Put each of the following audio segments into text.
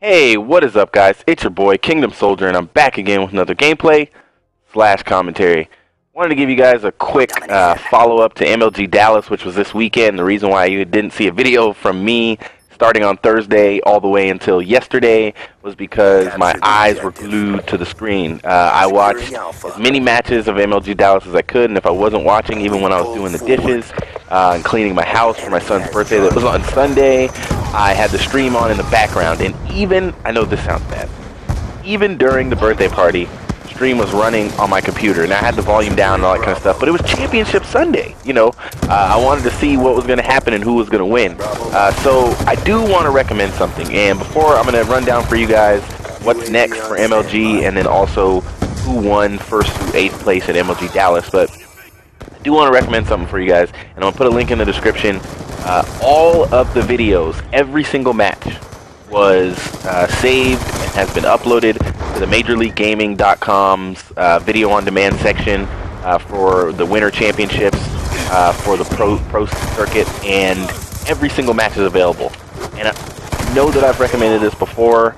Hey, what is up, guys? It's your boy Kingdom Soldier, and I'm back again with another gameplay / commentary. Wanted to give you guys a quick follow-up to MLG Dallas, which was this weekend. The reason why you didn't see a video from me starting on Thursday all the way until yesterday was because my eyes were glued to the screen. I watched as many matches of MLG Dallas as I could, and if I wasn't watching, even when I was doing the dishes and cleaning my house for my son's birthday that was on Sunday, I had the stream on in the background. And even, I know this sounds bad, even during the birthday party, stream was running on my computer, and I had the volume down and all that kind of stuff, but it was Championship Sunday, you know. I wanted to see what was going to happen and who was going to win. So I do want to recommend something, and before I'm going to run down for you guys what's next for MLG, and then also who won 1st through 8th place at MLG Dallas, but I do want to recommend something for you guys, and I'm going to put a link in the description. All of the videos, every single match was saved and has been uploaded to the MajorLeagueGaming.com's video on demand section for the Winter Championships, for the pro circuit, and every single match is available. And I know that I've recommended this before,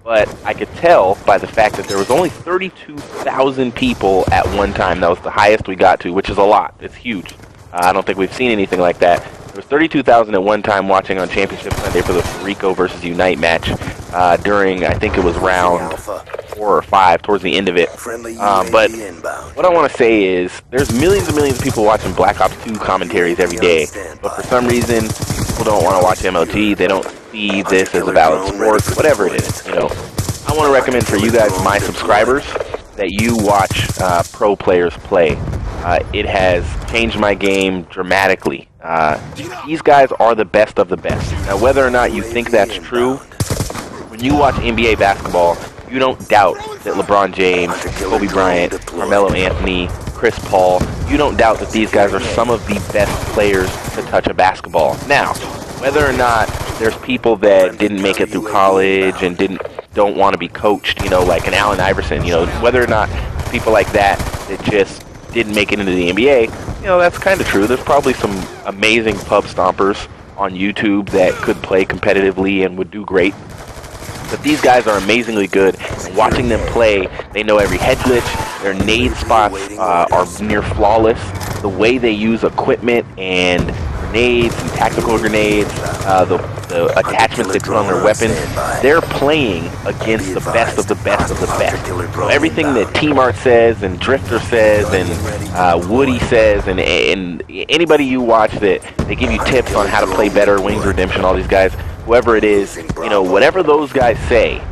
but I could tell by the fact that there was only 32,000 people at one time. That was the highest we got to, which is a lot. It's huge. I don't think we've seen anything like that. There was 32,000 at one time watching on Championship Sunday for the Rico versus Unite match during, I think it was round 4 or 5, towards the end of it. But what I want to say is, there's millions and millions of people watching Black Ops 2 commentaries every day, but for some reason, people don't want to watch MLG. They don't see this as a valid sport, whatever it is, you know. I want to recommend for you guys, my subscribers, that you watch pro players play. It has changed my game dramatically. These guys are the best of the best. Now, whether or not you think that's true, when you watch NBA basketball, you don't doubt that LeBron James, Kobe Bryant, Carmelo Anthony, Chris Paul, you don't doubt that these guys are some of the best players to touch a basketball. Now, whether or not there's people that didn't make it through college and don't want to be coached, you know, like an Allen Iverson, you know, whether or not people like that just didn't make it into the NBA, you know, that's kind of true. There's probably some amazing pub stompers on YouTube that could play competitively and would do great. But these guys are amazingly good. And watching them play, they know every head glitch. Their nade spots are near flawless. The way they use equipment and grenades and tactical grenades, the attachments they put on their weapons, they're playing against the best of the best of the best. So everything that Team Art says and Drifter says and Woody says and anybody you watch that they give you tips on how to play better, Wings Redemption, all these guys, whoever it is, you know, whatever those guys say,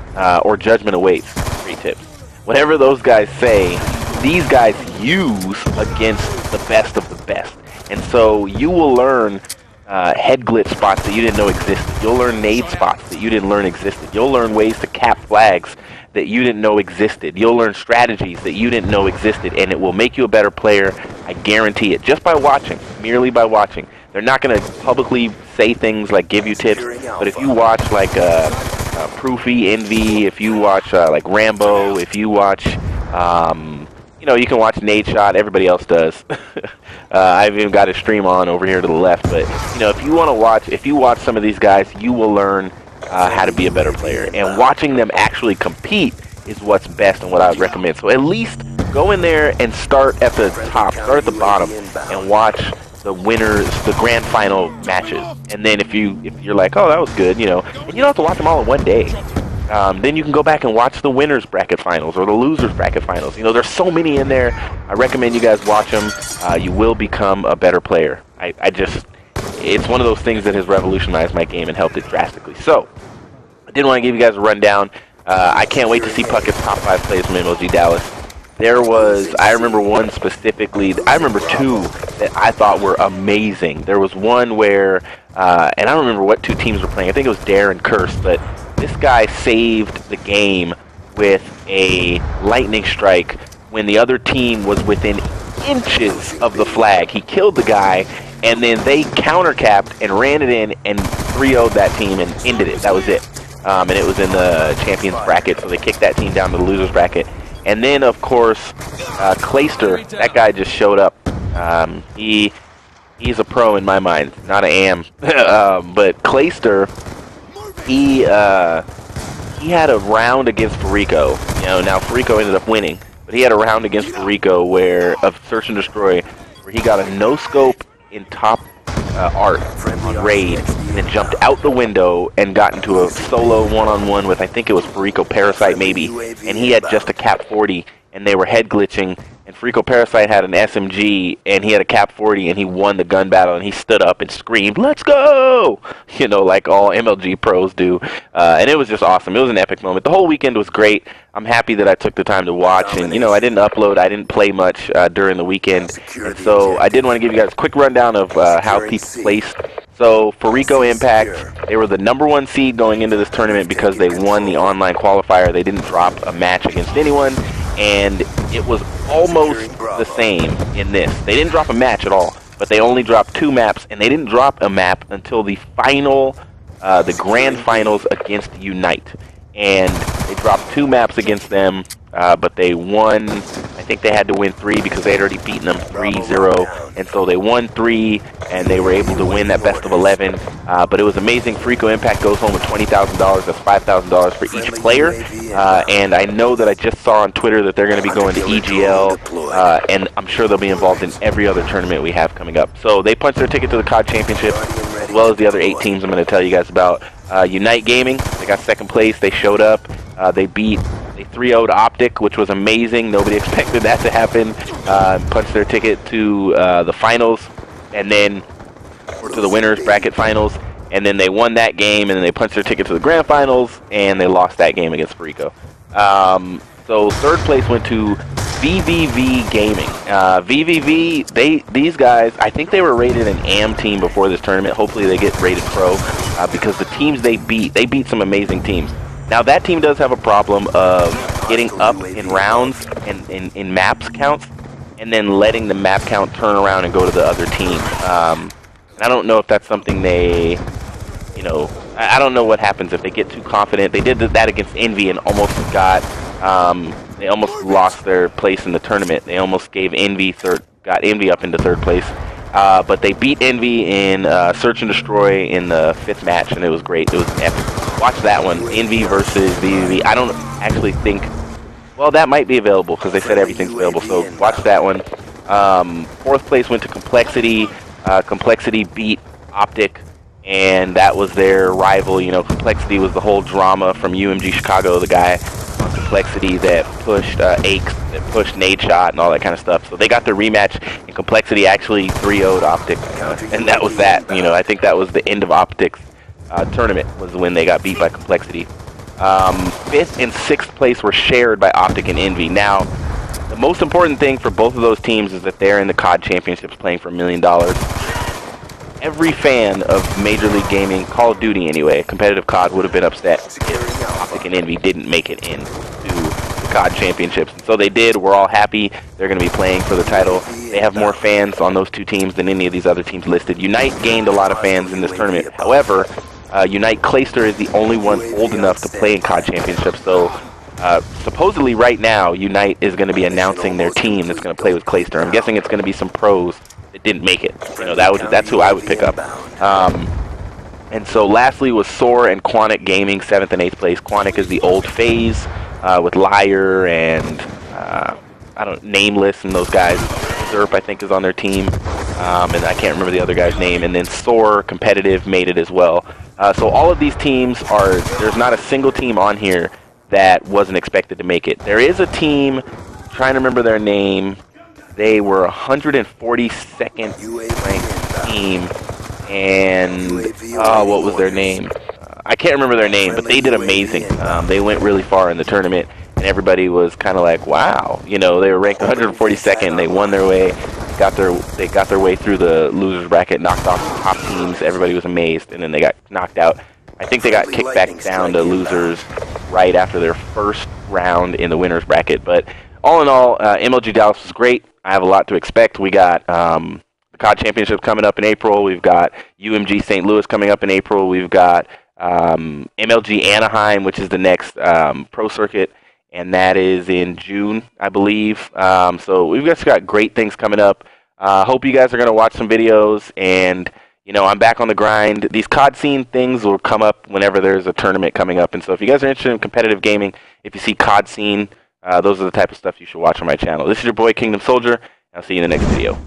or Judgment Awaits, great tips. Whatever those guys say, these guys use against the best of the best. And so you will learn head glitch spots that you didn't know existed. You'll learn nade spots that you didn't learn existed. You'll learn ways to cap flags that you didn't know existed. You'll learn strategies that you didn't know existed, and it will make you a better player. I guarantee it. Just by watching, merely by watching. They're not going to publicly say things like give you tips, but if you watch like Proofy, Envy, if you watch like Rambo, if you watch, you know, you can watch Nade Shot, everybody else does. I've even got a stream on over here to the left, but you know, if you want to watch, if you watch some of these guys, you will learn how to be a better player. And watching them actually compete is what's best and what I would recommend. So at least go in there and start at the top, start at the bottom, and watch the winners, the grand final matches. And then if you're like, oh, that was good, you know, and you don't have to watch them all in one day. Then you can go back and watch the winners bracket finals or the losers bracket finals. You know, there's so many in there. I recommend you guys watch them. You will become a better player. It's one of those things that has revolutionized my game and helped it drastically. So, I did want to give you guys a rundown. I can't wait to see Puckett's top 5 plays from MLG Dallas. There was, I remember one specifically, I remember 2 that I thought were amazing. There was one where, and I don't remember what 2 teams were playing. I think it was Dare and Curse, but this guy saved the game with a lightning strike when the other team was within inches of the flag. He killed the guy, and then they counter-capped and ran it in and 3-0'd that team and ended it. That was it. And it was in the Champions bracket, so they kicked that team down to the losers bracket. And then, of course, Clayster, that guy just showed up. He's a pro in my mind, not an am. But Clayster, he had a round against Farico. You know, now Farico ended up winning, but he had a round against Farico of Search and Destroy, where he got a no-scope in top art on raid, and then jumped out the window and got into a solo one-on-one with, I think it was Farico Parasite maybe, and he had just a KAP40, and they were head glitching, and Farico Parasite had an SMG, and he had a KAP40, and he won the gun battle, and he stood up and screamed, "Let's go!" You know, like all MLG pros do, and it was just awesome. It was an epic moment. The whole weekend was great. I'm happy that I took the time to watch, and, you know, I didn't upload, I didn't play much during the weekend, and so I did want to give you guys a quick rundown of how people placed. So, Farico Impact, they were the #1 seed going into this tournament because they won the online qualifier. They didn't drop a match against anyone, and it was almost the same in this. They didn't drop a match at all, but they only dropped 2 maps, and they didn't drop a map until the final, the grand finals against Unite. And they dropped 2 maps against them, but they won. I think they had to win 3 because they had already beaten them 3-0, and so they won 3, and they were able to win that best of 11. But it was amazing. Farico Impact goes home with $20,000. That's $5,000 for each player. And I know that I just saw on Twitter that they're going to be going to EGL, and I'm sure they'll be involved in every other tournament we have coming up. So they punched their ticket to the COD Championship, as well as the other 8 teams I'm going to tell you guys about. Unite Gaming, they got 2nd place. They showed up. They 3-0'd Optic, which was amazing. Nobody expected that to happen. Punched their ticket to the finals, and then or to the winners bracket finals, and then they won that game, and then they punched their ticket to the grand finals, and they lost that game against Farico. So 3rd place went to VVV Gaming. VVV, these guys, I think they were rated an AM team before this tournament. Hopefully they get rated pro, because the teams they beat some amazing teams. Now that team does have a problem of getting up in rounds and in maps counts, and then letting the map count turn around and go to the other team. And I don't know if that's something they, you know, I don't know what happens if they get too confident. They did that against Envy and almost got, they almost lost their place in the tournament. They almost gave Envy got Envy up into 3rd place. But they beat Envy in Search and Destroy in the 5th match, and it was great. It was epic. Watch that one, Envy versus VVV. I don't actually think, well, that might be available because they said everything's available, so watch that one. 4th place went to Complexity. Complexity beat Optic, and that was their rival. You know, Complexity was the whole drama from UMG Chicago, the guy on Complexity that pushed Aches, that pushed Nade Shot and all that kind of stuff. So they got their rematch, and Complexity actually 3-0'd Optic, and that was that. You know, I think that was the end of Optic's tournament, was when they got beat by Complexity. 5th and 6th place were shared by Optic and Envy. Now, the most important thing for both of those teams is that they're in the COD Championships playing for $1 million. Every fan of Major League Gaming, Call of Duty anyway, competitive COD, would have been upset if Optic and Envy didn't make it into the COD Championships. And so they did. We're all happy. They're going to be playing for the title. They have more fans on those 2 teams than any of these other teams listed. Unite gained a lot of fans in this tournament. However, Unite Clayster is the only one old enough to play in COD Championships, so supposedly right now Unite is going to be announcing their team that's going to play with Clayster. I'm guessing it's going to be some pros that didn't make it. You know, that's who I would pick up. And so lastly was Soar and Quantic Gaming, 7th and 8th place. Quantic is the old phase with Liar and Nameless and those guys. Zerp, I think, is on their team, and I can't remember the other guy's name. And then Soar Competitive made it as well. So all of these teams there's not a single team on here that wasn't expected to make it. There is a team, trying to remember their name, they were 142nd ranked team, and what was their name? I can't remember their name, but they did amazing. They went really far in the tournament, and everybody was kind of like, wow. You know, they were ranked 142nd, they won their way, they got their way through the losers bracket, knocked off the top teams. Everybody was amazed, and then they got knocked out. I think they got kicked back down to losers right after their first round in the winners bracket. But all in all, MLG Dallas was great. I have a lot to expect. We got the COD Championship coming up in April. We've got UMG St. Louis coming up in April. We've got MLG Anaheim, which is the next pro circuit, and that is in June, I believe. So we've just got great things coming up. Hope you guys are going to watch some videos, and you know, I'm back on the grind. These CODscene things will come up whenever there's a tournament coming up. And so if you guys are interested in competitive gaming, if you see CODscene, those are the type of stuff you should watch on my channel. This is your boy, Kingdom Soldier. I'll see you in the next video.